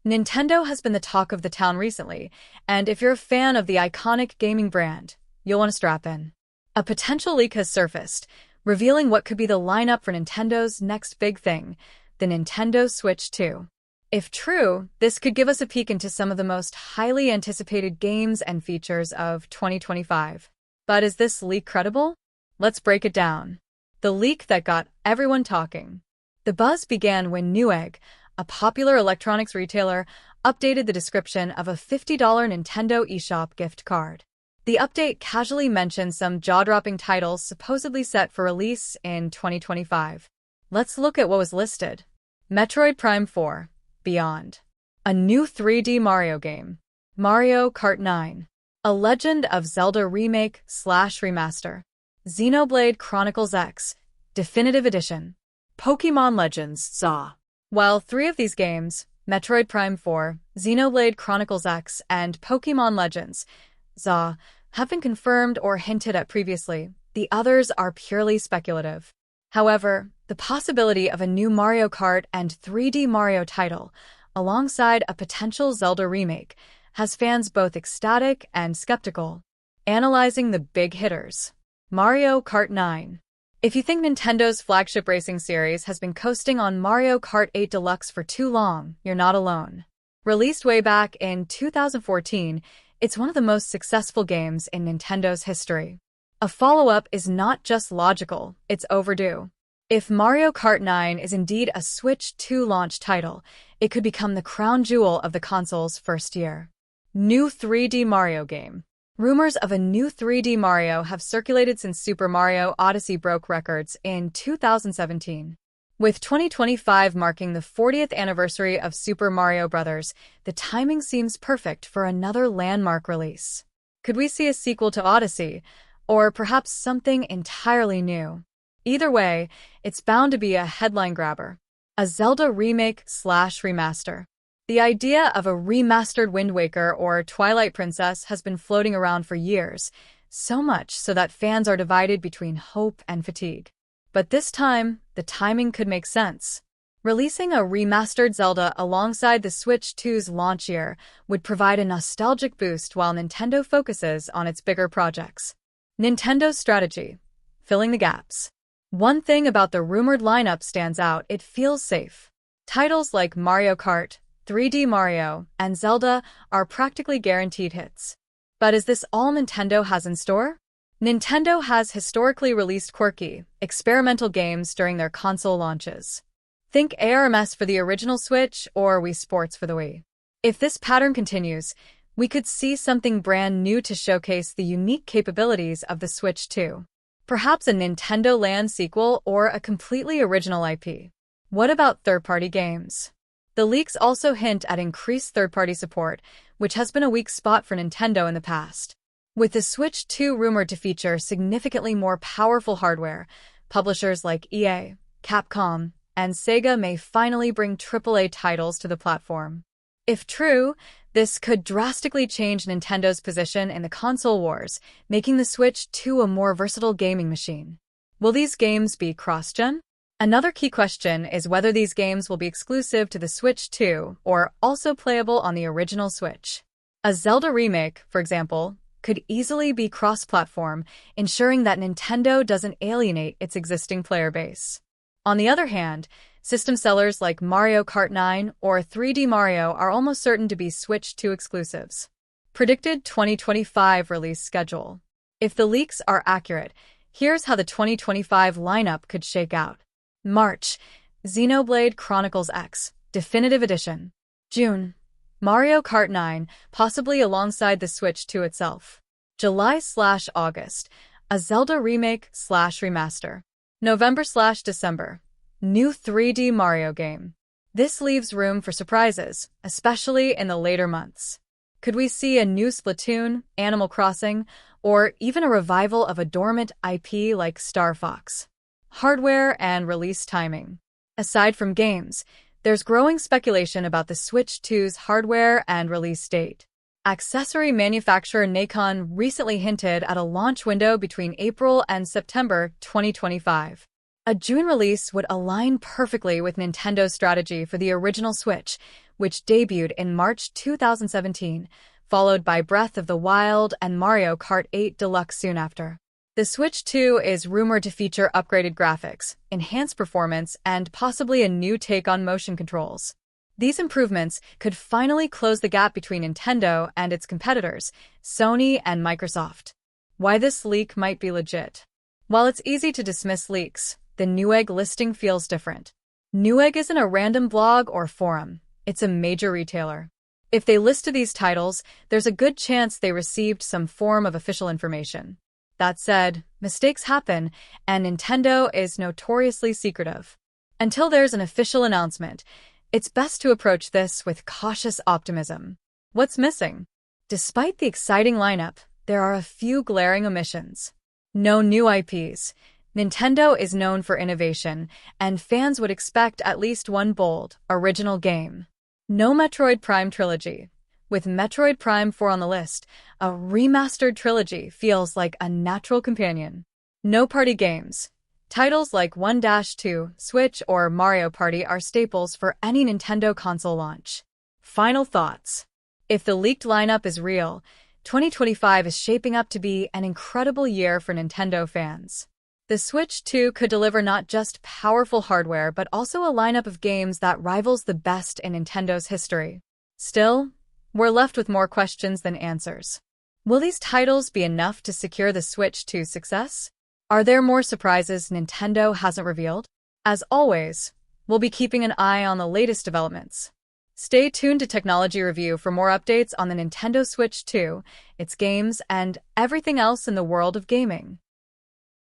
Nintendo has been the talk of the town recently, and if you're a fan of the iconic gaming brand, you'll want to strap in. A potential leak has surfaced, revealing what could be the lineup for Nintendo's next big thing, the Nintendo Switch 2. If true, this could give us a peek into some of the most highly anticipated games and features of 2025. But is this leak credible? Let's break it down. The leak that got everyone talking. The buzz began when Newegg, a popular electronics retailer, updated the description of a $50 Nintendo eShop gift card. The update casually mentioned some jaw-dropping titles supposedly set for release in 2025. Let's look at what was listed. Metroid Prime 4, Beyond. A new 3D Mario game. Mario Kart 9. A Legend of Zelda remake/remaster. Xenoblade Chronicles X, Definitive Edition. Pokémon Legends ZA. While 3 of these games, Metroid Prime 4, Xenoblade Chronicles X, and Pokémon Legends ZA, have been confirmed or hinted at previously, the others are purely speculative. However, the possibility of a new Mario Kart and 3D Mario title, alongside a potential Zelda remake, has fans both ecstatic and skeptical. Analyzing the big hitters. Mario Kart 9. If you think Nintendo's flagship racing series has been coasting on Mario Kart 8 Deluxe for too long, you're not alone. Released way back in 2014, it's one of the most successful games in Nintendo's history. A follow-up is not just logical, it's overdue. If Mario Kart 9 is indeed a Switch 2 launch title, it could become the crown jewel of the console's first year. New 3D Mario game. Rumors of a new 3D Mario have circulated since Super Mario Odyssey broke records in 2017. With 2025 marking the 40th anniversary of Super Mario Bros., the timing seems perfect for another landmark release. Could we see a sequel to Odyssey, or perhaps something entirely new? Either way, it's bound to be a headline grabber. A Zelda remake/remaster. The idea of a remastered Wind Waker or Twilight Princess has been floating around for years, so much so that fans are divided between hope and fatigue. But this time, the timing could make sense. Releasing a remastered Zelda alongside the Switch 2's launch year would provide a nostalgic boost while Nintendo focuses on its bigger projects. Nintendo's strategy. Filling the gaps. One thing about the rumored lineup stands out: it feels safe. Titles like Mario Kart, 3D Mario, and Zelda are practically guaranteed hits. But is this all Nintendo has in store? Nintendo has historically released quirky, experimental games during their console launches. Think ARMS for the original Switch or Wii Sports for the Wii. If this pattern continues, we could see something brand new to showcase the unique capabilities of the Switch 2. Perhaps a Nintendo Land sequel or a completely original IP. What about third-party games? The leaks also hint at increased third-party support, which has been a weak spot for Nintendo in the past. With the Switch 2 rumored to feature significantly more powerful hardware, publishers like EA, Capcom, and Sega may finally bring AAA titles to the platform. If true, this could drastically change Nintendo's position in the console wars, making the Switch 2 a more versatile gaming machine. Will these games be cross-gen? Another key question is whether these games will be exclusive to the Switch 2 or also playable on the original Switch. A Zelda remake, for example, could easily be cross-platform, ensuring that Nintendo doesn't alienate its existing player base. On the other hand, system sellers like Mario Kart 9 or 3D Mario are almost certain to be Switch 2 exclusives. Predicted 2025 release schedule. If the leaks are accurate, here's how the 2025 lineup could shake out. March, Xenoblade Chronicles X, Definitive Edition. June, Mario Kart 9, possibly alongside the Switch 2 itself. July/August, a Zelda remake/remaster. November/December, new 3D Mario game. This leaves room for surprises, especially in the later months. Could we see a new Splatoon, Animal Crossing, or even a revival of a dormant IP like Star Fox? Hardware and release timing. Aside from games, there's growing speculation about the Switch 2's hardware and release date. Accessory manufacturer Nacon recently hinted at a launch window between April and September 2025. A June release would align perfectly with Nintendo's strategy for the original Switch, which debuted in March 2017, followed by Breath of the Wild and Mario Kart 8 Deluxe soon after. The Switch 2 is rumored to feature upgraded graphics, enhanced performance, and possibly a new take on motion controls. These improvements could finally close the gap between Nintendo and its competitors, Sony and Microsoft. Why this leak might be legit. While it's easy to dismiss leaks, the Newegg listing feels different. Newegg isn't a random blog or forum, it's a major retailer. If they listed these titles, there's a good chance they received some form of official information. That said, mistakes happen, and Nintendo is notoriously secretive. Until there's an official announcement, it's best to approach this with cautious optimism. What's missing? Despite the exciting lineup, there are a few glaring omissions. No new IPs. Nintendo is known for innovation, and fans would expect at least one bold, original game. No Metroid Prime trilogy. With Metroid Prime 4 on the list, a remastered trilogy feels like a natural companion. No party games. Titles like 1-2, Switch, or Mario Party are staples for any Nintendo console launch. Final thoughts. If the leaked lineup is real, 2025 is shaping up to be an incredible year for Nintendo fans. The Switch 2 could deliver not just powerful hardware but also a lineup of games that rivals the best in Nintendo's history. Still, we're left with more questions than answers. Will these titles be enough to secure the Switch 2's success? Are there more surprises Nintendo hasn't revealed? As always, we'll be keeping an eye on the latest developments. Stay tuned to Technology Review for more updates on the Nintendo Switch 2, its games, and everything else in the world of gaming.